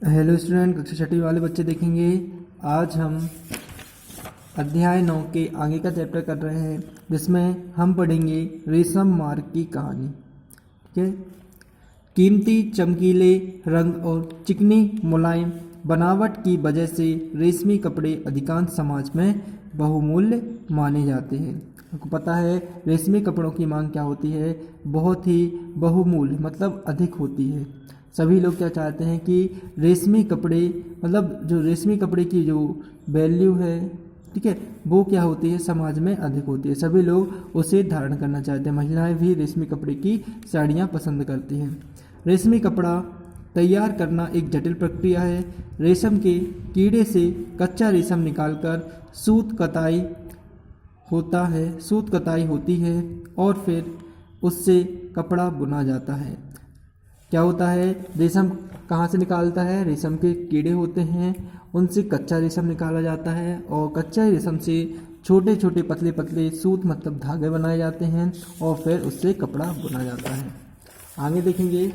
Hello student, कक्षा छठी वाले बच्चे देखेंगे। आज हम अध्याय 9 के आगे का चैप्टर कर रहे हैं, जिसमें हम पढ़ेंगे रेशम मार्ग की कहानी। ठीक है। कीमती चमकीले रंग और चिकनी मुलायम बनावट की वजह से रेशमी कपड़े अधिकांश समाज में बहुमूल्य माने जाते हैं। आपको पता है रेशमी कपड़ों की मांग क्या होती है, बहुत ही बहुमूल्य मतलब अधिक होती है। सभी लोग क्या चाहते हैं कि रेशमी कपड़े मतलब जो रेशमी कपड़े की जो वैल्यू है, ठीक है, वो क्या होती है, समाज में अधिक होती है। सभी लोग उसे धारण करना चाहते हैं। महिलाएं भी रेशमी कपड़े की साड़ियाँ पसंद करती हैं। रेशमी कपड़ा तैयार करना एक जटिल प्रक्रिया है। रेशम के कीड़े से कच्चा रेशम निकालकर सूत कताई होती है और फिर उससे कपड़ा बुना जाता है। क्या होता है, रेशम कहाँ से निकालता है, रेशम के कीड़े होते हैं, उनसे कच्चा रेशम निकाला जाता है और कच्चे रेशम से छोटे छोटे पतले पतले सूत मतलब धागे बनाए जाते हैं और फिर उससे कपड़ा बुना जाता है। आगे देखेंगे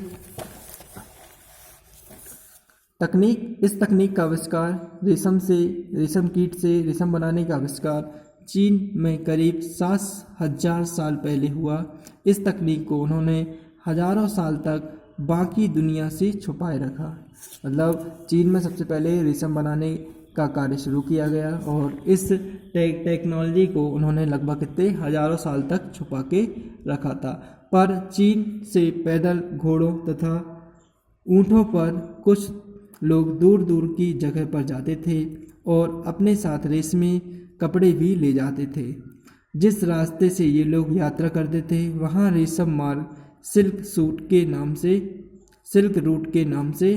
तकनीक। इस तकनीक का आविष्कार रेशम कीट से रेशम बनाने का आविष्कार चीन में करीब 7,000 साल पहले हुआ। इस तकनीक को उन्होंने हजारों साल तक बाकी दुनिया से छुपाए रखा। मतलब चीन में सबसे पहले रेशम बनाने का कार्य शुरू किया गया और इस टेक्नोलॉजी को उन्होंने लगभग कितने हजारों साल तक छुपा के रखा था। पर चीन से पैदल, घोड़ों तथा ऊँटों पर कुछ लोग दूर दूर की जगह पर जाते थे और अपने साथ रेशमी कपड़े भी ले जाते थे। जिस रास्ते से ये लोग यात्रा करते थे वहाँ रेशम मार्ग सिल्क रूट के नाम से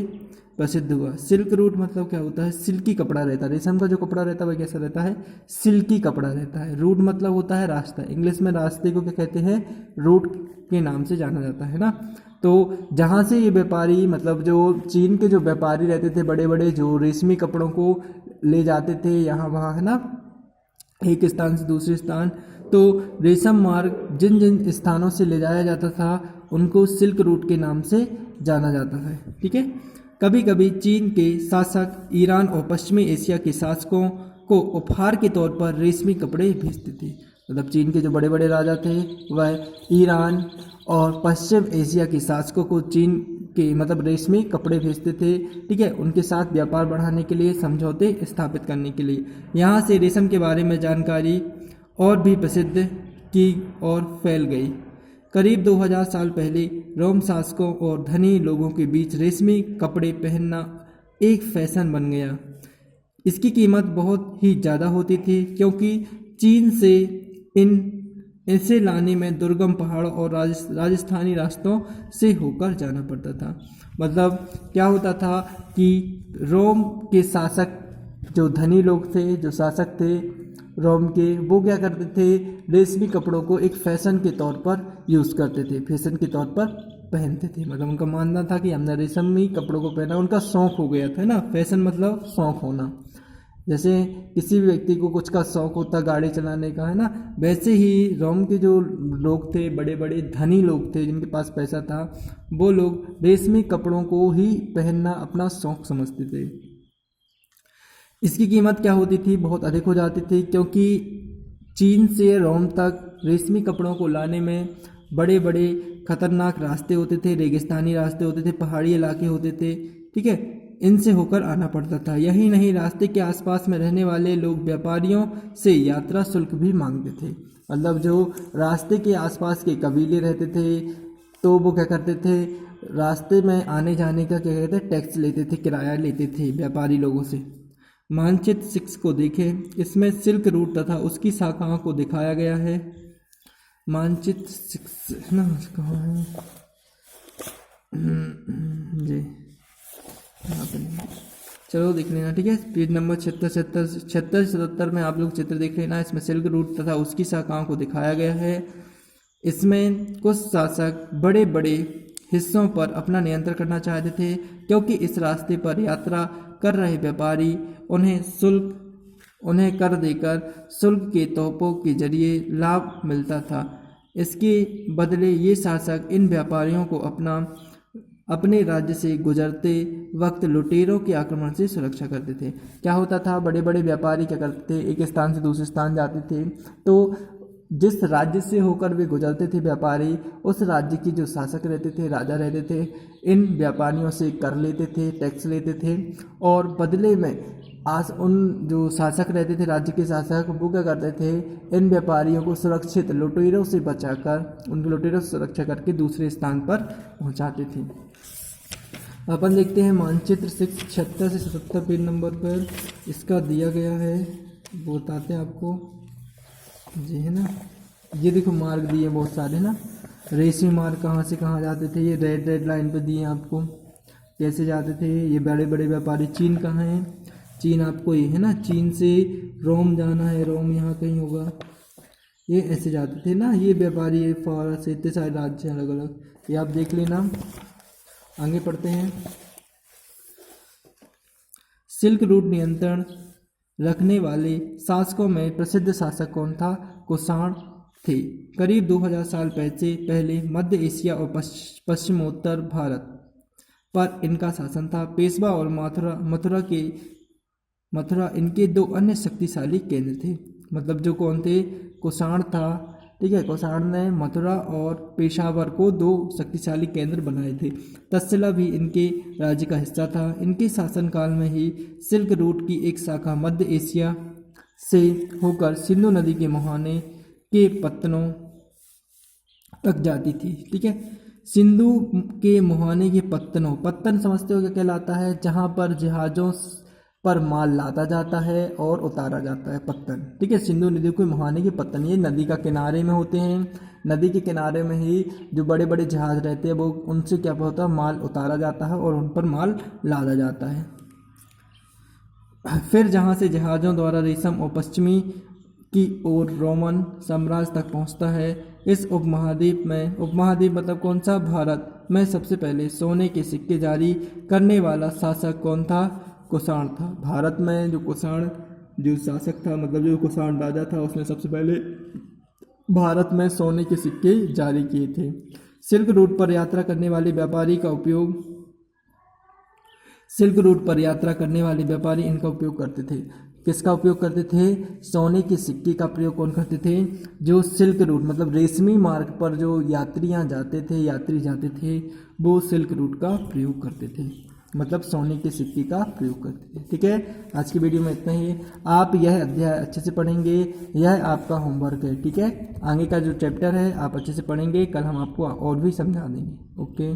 प्रसिद्ध हुआ। सिल्क रूट मतलब क्या होता है, सिल्की कपड़ा रहता है। रेशम का जो कपड़ा रहता है वह कैसा रहता है, सिल्की कपड़ा रहता है। रूट मतलब होता है रास्ता। इंग्लिश में रास्ते को क्या कहते हैं, रूट के नाम से जाना जाता है ना। तो जहाँ से ये व्यापारी मतलब जो चीन के जो व्यापारी रहते थे बड़े बड़े, जो रेशमी कपड़ों को ले जाते थे यहाँ वहाँ, है ना, एक स्थान से दूसरे स्थान, तो रेशम मार्ग जिन जिन स्थानों से ले जाया जाता था उनको सिल्क रूट के नाम से जाना जाता है। ठीक है। कभी कभी चीन के शासक ईरान और पश्चिमी एशिया के शासकों को उपहार के तौर पर रेशमी कपड़े भेजते थे। मतलब चीन के जो बड़े बड़े राजा थे वह ईरान और पश्चिम एशिया के शासकों को चीन के मतलब रेशमी कपड़े भेजते थे। ठीक है, उनके साथ व्यापार बढ़ाने के लिए, समझौते स्थापित करने के लिए। यहाँ से रेशम के बारे में जानकारी और भी प्रसिद्ध की और फैल गई। करीब 2000 साल पहले रोम शासकों और धनी लोगों के बीच रेशमी कपड़े पहनना एक फैशन बन गया। इसकी कीमत बहुत ही ज़्यादा होती थी क्योंकि चीन से इसे लाने में दुर्गम पहाड़ों और राजस्थानी रास्तों से होकर जाना पड़ता था। मतलब क्या होता था कि रोम के शासक जो धनी लोग थे, जो शासक थे रोम के, वो क्या करते थे, रेशमी कपड़ों को एक फैशन के तौर पर यूज़ करते थे, फैशन के तौर पर पहनते थे। मतलब उनका मानना था कि हमने रेशमी कपड़ों को पहना, उनका शौक हो गया था ना। फैशन मतलब शौक होना। जैसे किसी भी व्यक्ति को कुछ का शौक होता गाड़ी चलाने का, है ना, वैसे ही रोम के जो लोग थे, बड़े बड़े धनी लोग थे जिनके पास पैसा था, वो लोग रेशमी कपड़ों को ही पहनना अपना शौक समझते थे। इसकी कीमत क्या होती थी, बहुत अधिक हो जाती थी क्योंकि चीन से रोम तक रेशमी कपड़ों को लाने में बड़े बड़े खतरनाक रास्ते होते थे, रेगिस्तानी रास्ते होते थे, पहाड़ी इलाके होते थे। ठीक है, इनसे होकर आना पड़ता था। यही नहीं, रास्ते के आसपास में रहने वाले लोग व्यापारियों से यात्रा शुल्क भी मांगते थे। मतलब जो रास्ते के आसपास के कबीले रहते थे तो वो क्या करते थे, रास्ते में आने जाने का क्या कहते थे, टैक्स लेते थे, किराया लेते थे व्यापारी लोगों से। मानचित्र 6 को देखें, इसमें सिल्क रूट तथा उसकी शाखाओं को दिखाया गया है। मानचित्र 6 है ना, कहाँ है जी, यहाँ पर चलो देख लेना। ठीक है, पेज नंबर 76 में आप लोग चित्र देख लेना। इसमें सिल्क रूट तथा उसकी शाखाओं को दिखाया गया है। इसमें कुछ शासक बड़े बड़े हिस्सों पर अपना नियंत्रण करना चाहते थे क्योंकि इस रास्ते पर यात्रा कर रहे व्यापारी उन्हें कर देकर शुल्क के तोहफों के जरिए लाभ मिलता था। इसके बदले ये शासक इन व्यापारियों को अपना अपने राज्य से गुजरते वक्त लुटेरों के आक्रमण से सुरक्षा करते थे। क्या होता था, बड़े बड़े व्यापारी क्या करते थे, एक स्थान से दूसरे स्थान जाते थे, तो जिस राज्य से होकर वे गुजरते थे व्यापारी, उस राज्य के जो शासक रहते थे, राजा रहते थे, इन व्यापारियों से कर लेते थे, टैक्स लेते थे, और बदले में आज उन जो शासक रहते थे, राज्य के शासक, वो क्या करते थे, इन व्यापारियों को सुरक्षित लुटेरों से बचाकर, उनके लुटेरों से सुरक्षा करके दूसरे स्थान पर पहुंचाते थे। अपन देखते हैं मानचित्र 76 से 77 पेज नंबर पर इसका दिया गया है, वो बताते हैं आपको जी, है ना। ये देखो मार्ग दिए बहुत सारे ना, रेशमी मार्ग कहाँ से कहाँ जाते थे, ये रेड रेड लाइन पे दिए आपको कैसे जाते थे। ये बड़े बड़े व्यापारी, चीन कहाँ है, चीन आपको ये है ना, चीन से रोम जाना है, रोम यहाँ कहीं होगा, ये ऐसे जाते थे ना ये व्यापारी, ये फारस, इतने सारे राज्य अलग अलग, ये आप देख लेना। आगे पढ़ते हैं। सिल्क रूट नियंत्रण रखने वाले शासकों में प्रसिद्ध शासक कौन था, कुषाण थे। करीब 2000 साल पहले मध्य एशिया और पश्चिमोत्तर भारत पर इनका शासन था। पेशवा और मथुरा इनके दो अन्य शक्तिशाली केंद्र थे। मतलब जो कौन थे, कुषाण था, ठीक है, कुषाण ने मथुरा और पेशावर को दो शक्तिशाली केंद्र बनाए थे। तक्षशिला भी इनके राज्य का हिस्सा था। इनके शासनकाल में ही सिल्क रूट की एक शाखा मध्य एशिया से होकर सिंधु नदी के मुहाने के पत्तनों तक जाती थी। ठीक है, सिंधु के मुहाने के पत्तनों, पत्तन समझते हो क्या कहलाता है, जहाँ पर जहाज़ों पर माल लादा जाता है और उतारा जाता है, पत्तन। ठीक है, सिंधु नदी के मुहाने के पत्तन, ये नदी का किनारे में होते हैं। नदी के किनारे में ही जो बड़े बड़े जहाज रहते हैं, वो उनसे क्या होता है, माल उतारा जाता है और उन पर माल लादा जाता है। फिर जहाँ से जहाज़ों द्वारा रेशम और पश्चिमी की ओर रोमन साम्राज्य तक पहुँचता है। इस उपमहाद्वीप मतलब कौन सा, भारत में सबसे पहले सोने के सिक्के जारी करने वाला शासक कौन था, कुषाण था। भारत में जो कुषाण जो शासक था, मतलब जो कुषाण राजा था, उसने सबसे पहले भारत में सोने के सिक्के जारी किए थे। सिल्क रूट पर यात्रा करने वाले व्यापारी इनका उपयोग करते थे। किसका उपयोग करते थे, सोने के सिक्के का प्रयोग कौन करते थे, जो सिल्क रूट मतलब रेशमी मार्ग पर जो यात्री जाते थे, वो सिल्क रूट का प्रयोग करते थे, मतलब सोने के सिक्के का प्रयोग करते थे। ठीक है, आज की वीडियो में इतना ही। आप यह अध्याय अच्छे से पढ़ेंगे, यह आपका होमवर्क है। ठीक है, आगे का जो चैप्टर है आप अच्छे से पढ़ेंगे, कल हम आपको और भी समझा देंगे। ओके।